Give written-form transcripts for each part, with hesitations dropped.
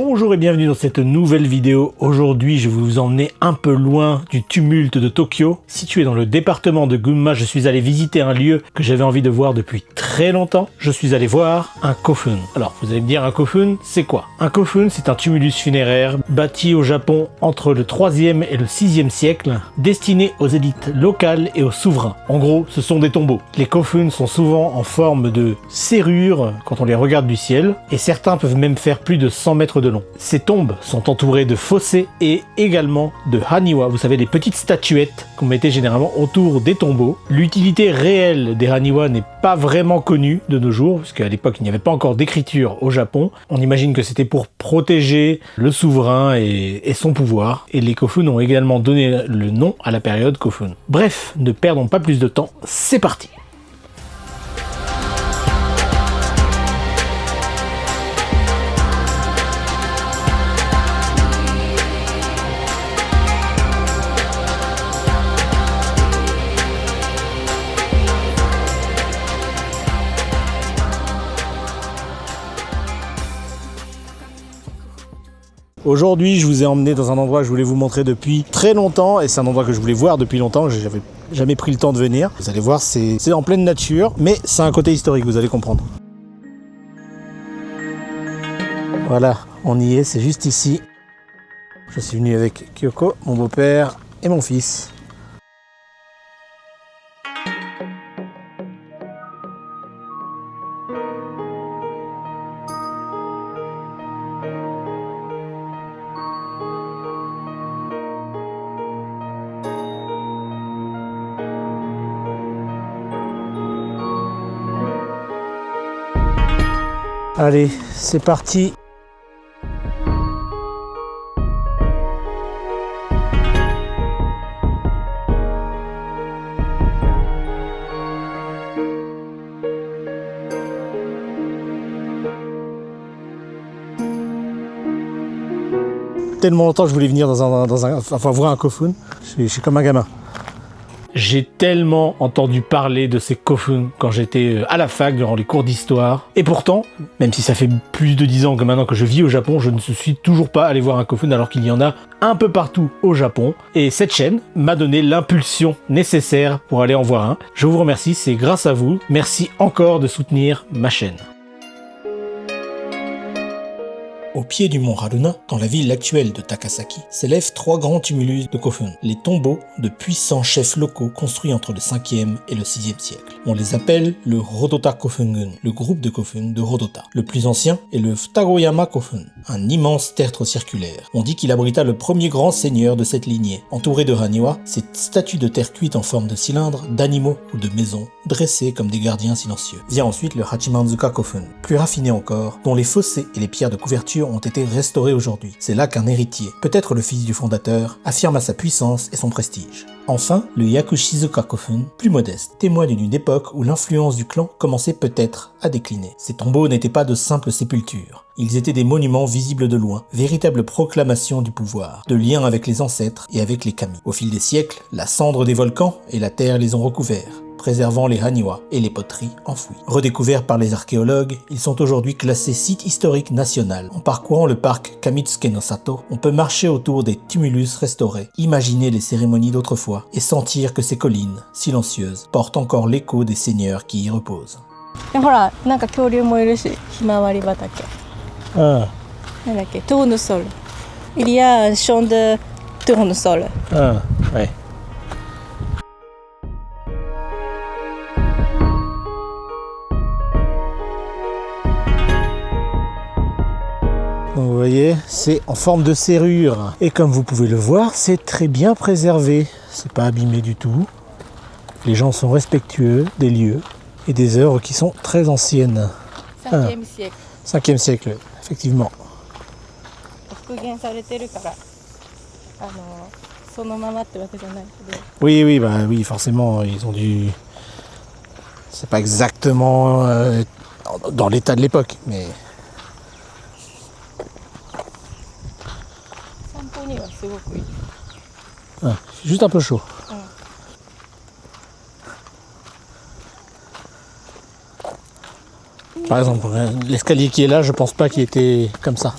Bonjour et bienvenue dans cette nouvelle vidéo. Aujourd'hui, je vais vous emmener un peu loin du tumulte de Tokyo. Situé dans le département de Gunma, je suis allé visiter un lieu que j'avais envie de voir depuis très longtemps. Je suis allé voir un kofun. Alors, vous allez me dire, un kofun, c'est quoi? Un kofun, c'est un tumulus funéraire bâti au Japon entre le 3e et le 6e siècle, destiné aux élites locales et aux souverains. En gros, ce sont des tombeaux. Les kofuns sont souvent en forme de serrure quand on les regarde du ciel, et certains peuvent même faire plus de 100 mètres de long. Ces tombes sont entourées de fossés et également de haniwa, vous savez, les petites statuettes qu'on mettait généralement autour des tombeaux. L'utilité réelle des haniwa n'est pas vraiment connue de nos jours, puisqu'à l'époque il n'y avait pas encore d'écriture au Japon. On imagine que c'était pour protéger le souverain et son pouvoir, et les kofuns ont également donné le nom à la période kofun. Bref, ne perdons pas plus de temps, c'est parti! Aujourd'hui, je vous ai emmené dans un endroit que je voulais vous montrer depuis très longtemps, et c'est un endroit que je voulais voir depuis longtemps, j'avais jamais pris le temps de venir. Vous allez voir, c'est en pleine nature, mais c'est un côté historique, vous allez comprendre. Voilà, on y est, c'est juste ici. Je suis venu avec Kyoko, mon beau-père et mon fils. Allez, c'est parti. Tellement longtemps que je voulais venir enfin voir un kofun. Je suis comme un gamin. J'ai tellement entendu parler de ces kofuns quand j'étais à la fac durant les cours d'histoire. Et pourtant, même si ça fait plus de 10 ans que maintenant que je vis au Japon, je ne suis toujours pas allé voir un kofun alors qu'il y en a un peu partout au Japon. Et cette chaîne m'a donné l'impulsion nécessaire pour aller en voir un. Je vous remercie, c'est grâce à vous. Merci encore de soutenir ma chaîne. Au pied du mont Haruna, dans la ville actuelle de Takasaki, s'élèvent 3 grands tumulus de kofun, les tombeaux de puissants chefs locaux construits entre le 5e et le 6e siècle. On les appelle le Rodota Kofungun, le groupe de kofun de Rodota. Le plus ancien est le Futagoyama Kofun, un immense tertre circulaire. On dit qu'il abrita le premier grand seigneur de cette lignée. Entouré de haniwa, cette statue de terre cuite en forme de cylindre, d'animaux ou de maisons, dressés comme des gardiens silencieux. Vient ensuite le Hachimanzuka Kofun, plus raffiné encore, dont les fossés et les pierres de couverture ont été restaurés aujourd'hui. C'est là qu'un héritier, peut-être le fils du fondateur, affirma sa puissance et son prestige. Enfin, le Yakushizuka Kofun, plus modeste, témoigne d'une époque où l'influence du clan commençait peut-être à décliner. Ces tombeaux n'étaient pas de simples sépultures. Ils étaient des monuments visibles de loin, véritables proclamations du pouvoir, de lien avec les ancêtres et avec les kami. Au fil des siècles, la cendre des volcans et la terre les ont recouverts, préservant les haniwa et les poteries enfouies. Redécouverts par les archéologues, ils sont aujourd'hui classés site historique national. En parcourant le parc Kamitsuke no Sato, on peut marcher autour des tumulus restaurés, imaginer les cérémonies d'autrefois et sentir que ces collines, silencieuses, portent encore l'écho des seigneurs qui y reposent. Ah. Tournesol. Il y a un champ de tournesol. Ah, ouais. Vous voyez, c'est en forme de serrure. Et comme vous pouvez le voir, c'est très bien préservé. C'est pas abîmé du tout. Les gens sont respectueux des lieux et des œuvres qui sont très anciennes. 5e siècle. 5e siècle, effectivement. Oui, bah oui, forcément, ils ont dû... C'est pas exactement dans l'état de l'époque, mais... Ah, juste un peu chaud. Par exemple, l'escalier qui est là, je pense pas qu'il était comme ça.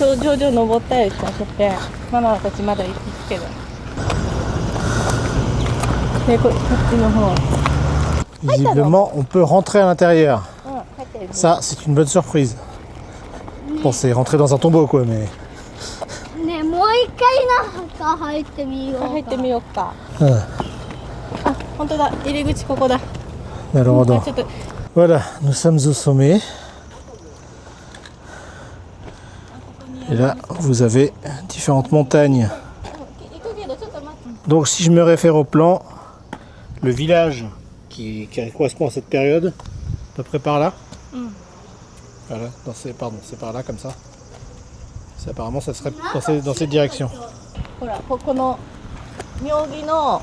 頂上登ったりとかしてママたちまだ行くけどでこっちの方 Visiblement, on peut rentrer à l'intérieur. 入ってる Ça, c'est une bonne surprise. Bon, c'est rentrer dans un tombeau, quoi, mais... ねえもう一回中入ってみようか。入ってみようか Ah, あ本当だ入り口ここだ alors, ちょっと voilà, nous sommes au sommet. Et là, vous avez différentes montagnes. 行くけどちょっと待って Donc, si je me réfère au plan, le village qui correspond à cette période, à peu près par là. Voilà, c'est par là, comme ça. Apparemment, ça serait dans cette direction. ほらここの妙義の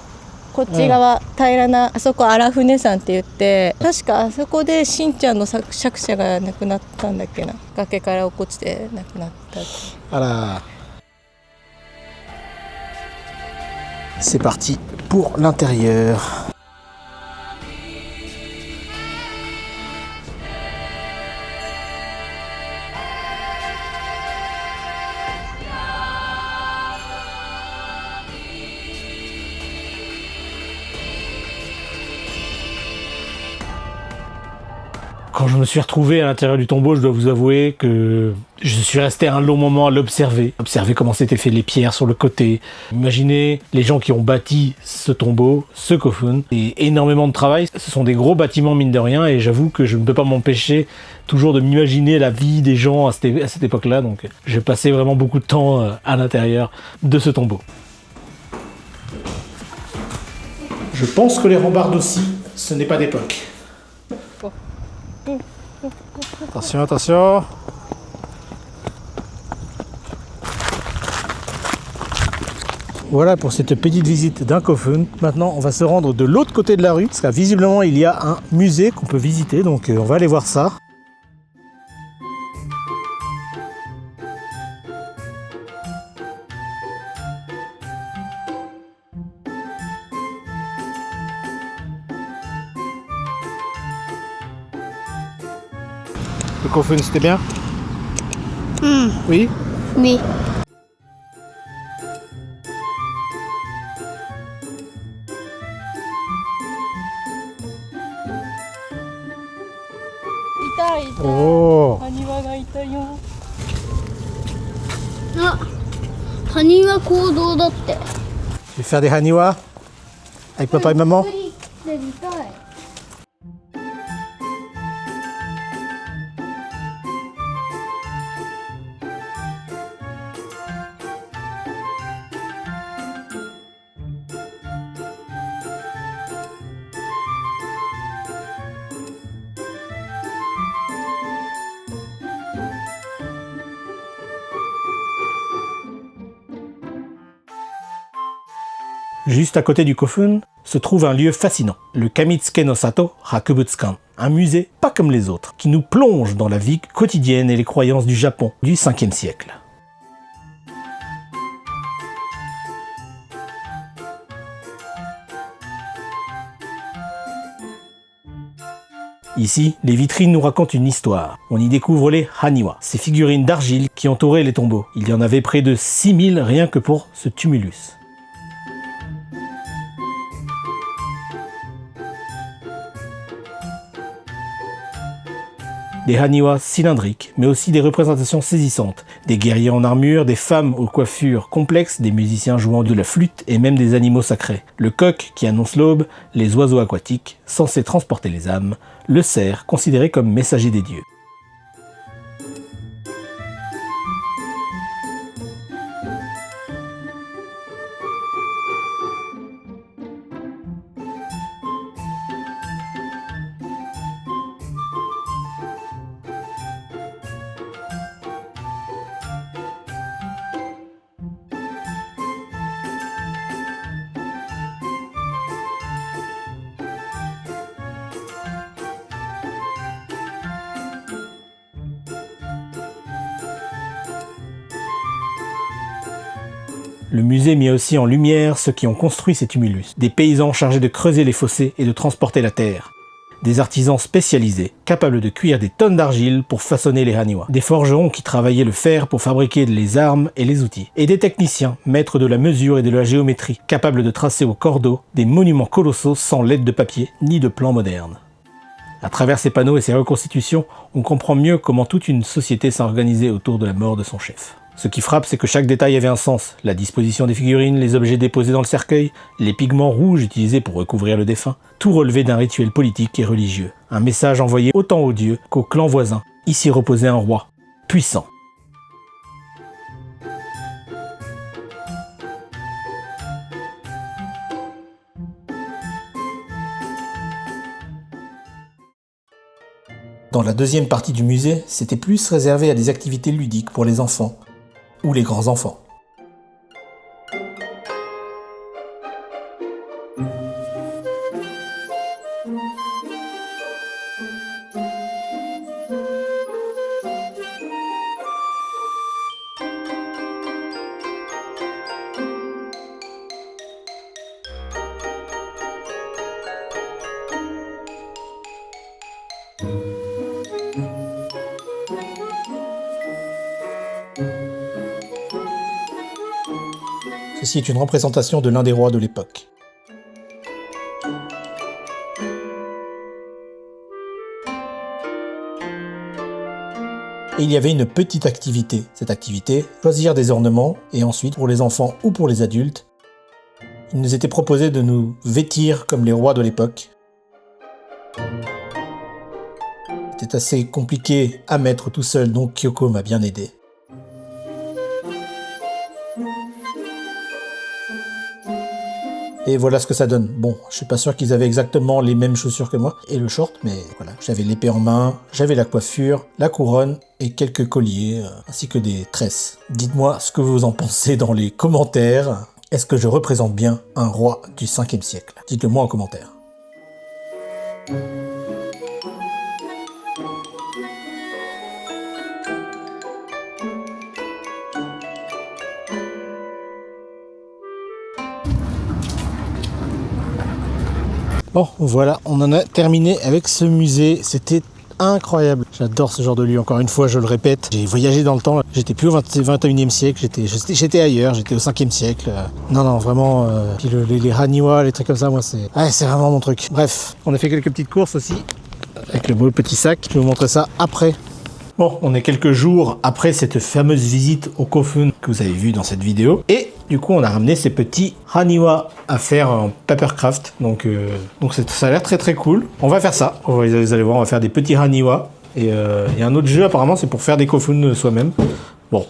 こっち側、平らなあそこ荒船山って言って確かあそこでしんちゃんの作者が亡くなったんだっけな崖から落っこちて亡くなったって Voilà. C'est parti pour l'intérieur. Quand je me suis retrouvé à l'intérieur du tombeau, je dois vous avouer que je suis resté un long moment à l'observer. Observer comment s'étaient fait les pierres sur le côté. Imaginez les gens qui ont bâti ce tombeau, ce kofun. Et énormément de travail. Ce sont des gros bâtiments mine de rien et j'avoue que je ne peux pas m'empêcher toujours de m'imaginer la vie des gens à cette époque-là. Donc j'ai passé vraiment beaucoup de temps à l'intérieur de ce tombeau. Je pense que les rambardes aussi, ce n'est pas d'époque. Attention, attention. Voilà pour cette petite visite d'un kofun. Maintenant, on va se rendre de l'autre côté de la rue, parce que visiblement, il y a un musée qu'on peut visiter, donc on va aller voir ça. Le kofun, c'était bien? Oui. Oui. Oh. 埴輪がいたよあ、埴輪行動だって。 Je vais faire des haniwa avec papa et maman. で見たい。Juste à côté du kofun se trouve un lieu fascinant, le Kamitsuke no Sato Hakubutsukan, un musée pas comme les autres, qui nous plonge dans la vie quotidienne et les croyances du Japon du 5e siècle. Ici, les vitrines nous racontent une histoire. On y découvre les haniwa, ces figurines d'argile qui entouraient les tombeaux. Il y en avait près de 6000 rien que pour ce tumulus. Des haniwa cylindriques, mais aussi des représentations saisissantes. Des guerriers en armure, des femmes aux coiffures complexes, des musiciens jouant de la flûte et même des animaux sacrés. Le coq qui annonce l'aube, les oiseaux aquatiques, censés transporter les âmes, le cerf considéré comme messager des dieux. Le musée mit aussi en lumière ceux qui ont construit ces tumulus, des paysans chargés de creuser les fossés et de transporter la terre. des artisans spécialisés, capables de cuire des tonnes d'argile pour façonner les haniwa, des forgerons qui travaillaient le fer pour fabriquer les armes et les outils, et des techniciens, maîtres de la mesure et de la géométrie, capables de tracer au cordeau des monuments colossaux sans l'aide de papier ni de plans modernes. À travers ces panneaux et ces reconstitutions, on comprend mieux comment toute une société s'est organisée autour de la mort de son chef. Ce qui frappe, c'est que chaque détail avait un sens. La disposition des figurines, les objets déposés dans le cercueil, les pigments rouges utilisés pour recouvrir le défunt, tout relevé d'un rituel politique et religieux. Un message envoyé autant aux dieux qu'au clan voisin. Ici reposait un roi, puissant. Dans la deuxième partie du musée, c'était plus réservé à des activités ludiques pour les enfants ou les grands-enfants. Ceci est une représentation de l'un des rois de l'époque. Et il y avait une petite activité. Cette activité, choisir des ornements, et ensuite, pour les enfants ou pour les adultes, il nous était proposé de nous vêtir comme les rois de l'époque. C'était assez compliqué à mettre tout seul, donc Kyoko m'a bien aidé. Et voilà ce que ça donne. Bon, je suis pas sûr qu'ils avaient exactement les mêmes chaussures que moi, et le short, mais voilà. J'avais l'épée en main, j'avais la coiffure, la couronne, et quelques colliers, ainsi que des tresses. Dites-moi ce que vous en pensez dans les commentaires. Est-ce que je représente bien un roi du 5e siècle? Dites-le moi en commentaire. Bon, voilà, on en a terminé avec ce musée. C'était incroyable. J'adore ce genre de lieu. Encore une fois, je le répète, j'ai voyagé dans le temps. J'étais plus au 21e siècle, j'étais ailleurs, j'étais au 5e siècle. Non, vraiment. Puis les haniwa, les trucs comme ça, moi, c'est vraiment mon truc. Bref, on a fait quelques petites courses aussi, avec le beau petit sac. Je vais vous montrer ça après. Bon, on est quelques jours après cette fameuse visite au Kofun que vous avez vu dans cette vidéo. Et du coup, on a ramené ces petits haniwa à faire en papercraft. Donc ça a l'air très très cool. On va faire ça. Vous allez voir, on va faire des petits haniwa. Et il y a un autre jeu apparemment, c'est pour faire des Kofun soi-même. Bon,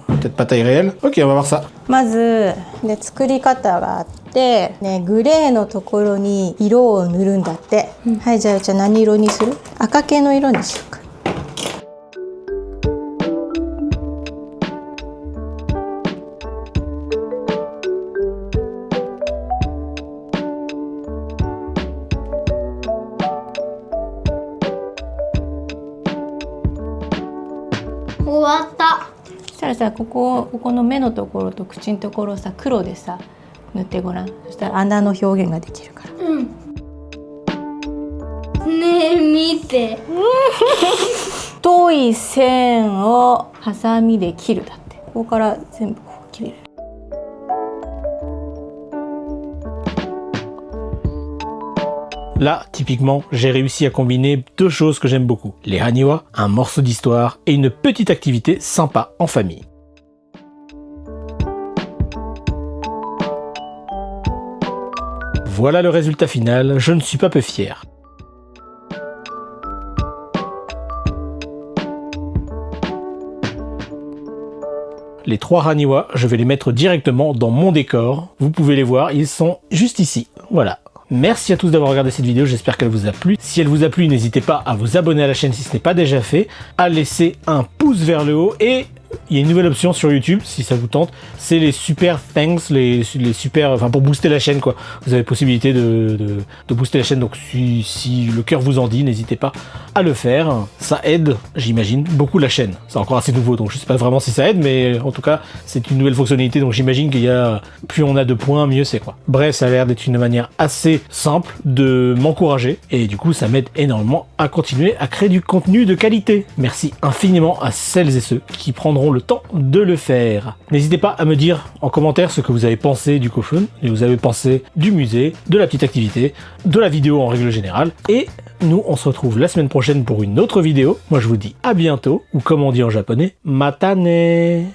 peut-être pas taille réelle. Ok, on va voir ça. まず、作り方があって、グレーのところに色を塗るんだって。はい、じゃあ何色にする？赤系の色にしようか。終わった。そしたらさ、ここの目のところと口のところをさ、黒でさ塗ってごらん。そしたら穴の表現ができるから。うん。ねえ見て。太い線をハサミで切るだって。ここから全部こう切れる。Là, typiquement, j'ai réussi à combiner deux choses que j'aime beaucoup. Les haniwa, un morceau d'histoire et une petite activité sympa en famille. Voilà le résultat final, je ne suis pas peu fier. Les 3 haniwa, je vais les mettre directement dans mon décor. Vous pouvez les voir, ils sont juste ici. Voilà. Merci à tous d'avoir regardé cette vidéo, j'espère qu'elle vous a plu. Si elle vous a plu, n'hésitez pas à vous abonner à la chaîne si ce n'est pas déjà fait, à laisser un pouce vers le haut et il y a une nouvelle option sur YouTube, si ça vous tente, c'est les super thanks, les super, enfin pour booster la chaîne quoi. Vous avez possibilité de booster la chaîne, donc si le cœur vous en dit, n'hésitez pas à le faire. Ça aide, j'imagine, beaucoup la chaîne. C'est encore assez nouveau, donc je sais pas vraiment si ça aide, mais en tout cas, c'est une nouvelle fonctionnalité, donc j'imagine qu'il y a, plus on a de points, mieux c'est quoi. Bref, ça a l'air d'être une manière assez simple de m'encourager, et du coup, ça m'aide énormément à continuer à créer du contenu de qualité. Merci infiniment à celles et ceux qui prendront le temps de le faire. N'hésitez pas à me dire en commentaire ce que vous avez pensé du Kofun, et vous avez pensé du musée, de la petite activité, de la vidéo en règle générale, et nous on se retrouve la semaine prochaine pour une autre vidéo. Moi je vous dis à bientôt, ou comme on dit en japonais, matane.